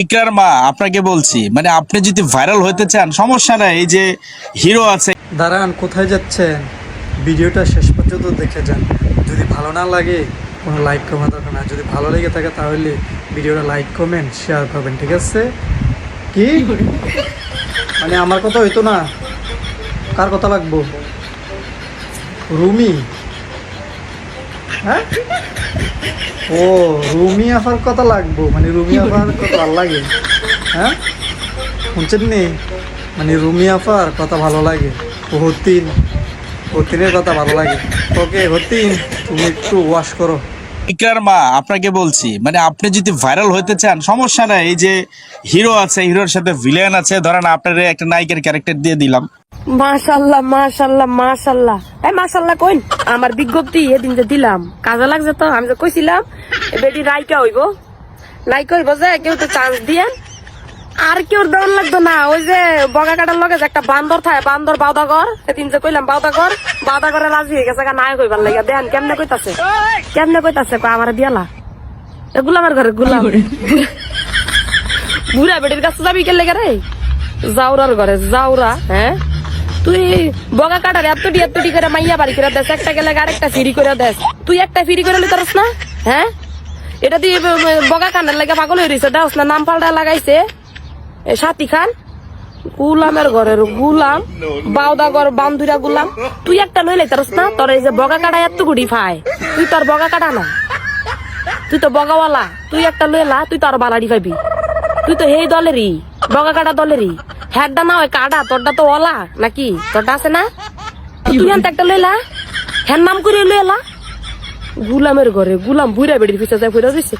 ইকরার মা আপনাকে বলছি, মানে আপনি যদি ভাইরাল হতে চান সমস্যা নাই, এই যে হিরো আছে। দাঁড়ান, কোথায় যাচ্ছেন? ভিডিওটা শেষ পর্যন্ত দেখে যান। যদি ভালো না লাগে কোনো লাইক কমেন্ট দরকার না, যদি ভালো লেগে থাকে তাহলে ভিডিওটা লাইক কমেন্ট শেয়ার করবেন, ঠিক আছে? কি মানে আমার কথা হইতো না? কার কথা লাগবো? রুমি? হ্যাঁ, ও রুমি আফার কথা লাগবো, মানে রুমি আফার কথা ভালো লাগে? হ্যাঁ শুনছেন নি, মানে রুমি আফার কথা ভালো লাগে, হতিনের কথা ভালো লাগে। ওকে হতিন, তুমি একটু ওয়াশ করো। ইকরার মা আপনাকে বলছি, মানে আপনি যদি ভাইরাল হতে চান সমস্যা নাই, এই যে হিরো আছে, হিরোর সাথে ভিলেন আছে, ধরেন আপনার একটা নায়িকার ক্যারেক্টার দিয়ে দিলাম। মাশাল্লাহ মাশাল্লাহ মাশাল্লাহ, এই মাশাল্লাহ কইন। আমার বিজ্ঞপ্তি এদিন যে দিলাম কাজে লাগছে তো। আমি যে কইছিলাম বেটি নায়িকা হইব, নায়িকা হইব যে কেউ তো চান্স দিয়ে আর কেউ দেওয়ার লাগতো না। ওই যে বগা কাটার লগে যে একটা বান্দর থাকে, বান্দর বাউদাগর, সেদিন যে কইলাম বাউদাগরে রাজি হয়ে গেছে নায়ক হইবার লাগে। দেখেন কেমনে কইতাছে আমার দিয়ালা গুলামের ঘরে গুলাম। বুড়া বেটির কাছে যাবি কে লেগে রে? জাউরার ঘরে জাউরা। হ্যাঁ তুই বগা কাটার এতটি করে মাইয়া বাড়ি করে দেশ, একটা গেলে আরেকটা ফিরি করে দেশ। তুই একটা ফিরি করে লিতারস না? হ্যাঁ এটা দিয়ে বগা কানের লাগে পাগল হয়ে রয়েছে, দেওস না? নাম পাল্টা লাগাইছে সাথী খান। গুলামের ঘরের গুলাম, বাউদাগর বান্ধুরা গুলাম। তুই একটা লই লাইতারস না? তোর এই যে বগা কাটা এত গুড়ি ফায়, তুই তোর বগা কাটা না, তুই তো বগাওয়ালা। তুই একটা লইলা, তুই তো আর বালাডি পাবি। তুই তো সেই দলেরই, বগা কাটা দলেরই। হ্যাডটা না ওই কাটা, তোরটা তো ওলা নাকি? তোরটা আছে না? তুই একটা লইলা, হ্যার নাম করে লইলা। গুলামের ঘরে গুলাম বুড়া বেড়ির পিছিয়ে যায় ফুরা দিচ্ছে।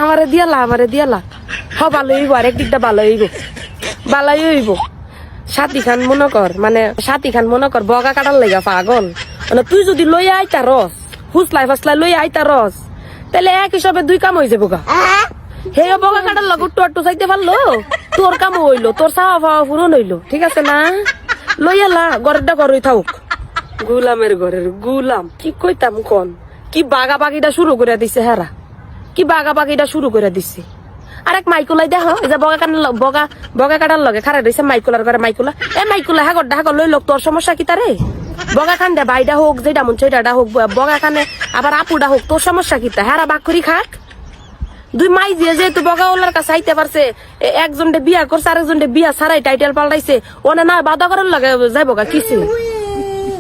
আমারে দিয়ালা হ ভালো হইব, আর একদিকটা ভালো হইব, ভালোই হইব। সাথী খান মনে কর বগা কাটার লেগা পাগল। মানে তুই যদি লইয়া আইতা রস, ফুসলাই লইয়া আইতা রস, তাহলে এক হিসাবে দুই কাম হয়ে যাবো গা। হে বগা কাটার লগ একটু চাইতে পারলো, তোর কাম হইলো, তোর চাওয়া পাওয়া পূরণ হইলো, ঠিক আছে না? লইয়ালা ঘরেরটা ঘরই থাকুক। গুলামের ঘরের গুলাম কি কইতাম কোন, কি বাগাবাগিটা শুরু করে দিছে হেরা, কি বাগাবাগিটা শুরু করে দিছে। আরেক মাইকুলাই দেখো, এই যে বগা কাটার লগে খারাপ দিছে মাইকুলার ঘরে। মাইকুলা হাগর লই লোক, তোর সমস্যা কি তারে? বগা খান দে বাইডা হোক, যেটা মন সেটা হোক, বগা খানে আবার আপুডা হোক, তোর সমস্যা কি? তা হেরা বাক করি খাক। দুই মাই দিয়ে যেহেতু বগাওয়ালার কাছে আইতে পারছে, একজন বিয়া করছে, আরেকজন বিয়া ছাড়াই টাইটেল পাল্টাইছে, ওনে না বাধা করার লগে যাইব গা কিছু।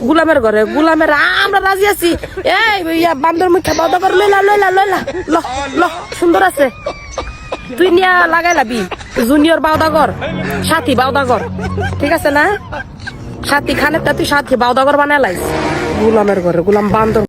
গুলামের ঘরে গুলামের আমরা রাজি আছি। এই বান্দর মুখে বাধা করে লইলা ল সুন্দর আছে। তুই নিয়া লাগাই লাবি জুনিয়র বাউদাগর, সাথী বাউদাগর, ঠিক আছে না? সাথী খানের তুই সাথী বাউদাগর বানাই লাইস। গুলামের ঘরে গুলাম বান্দর।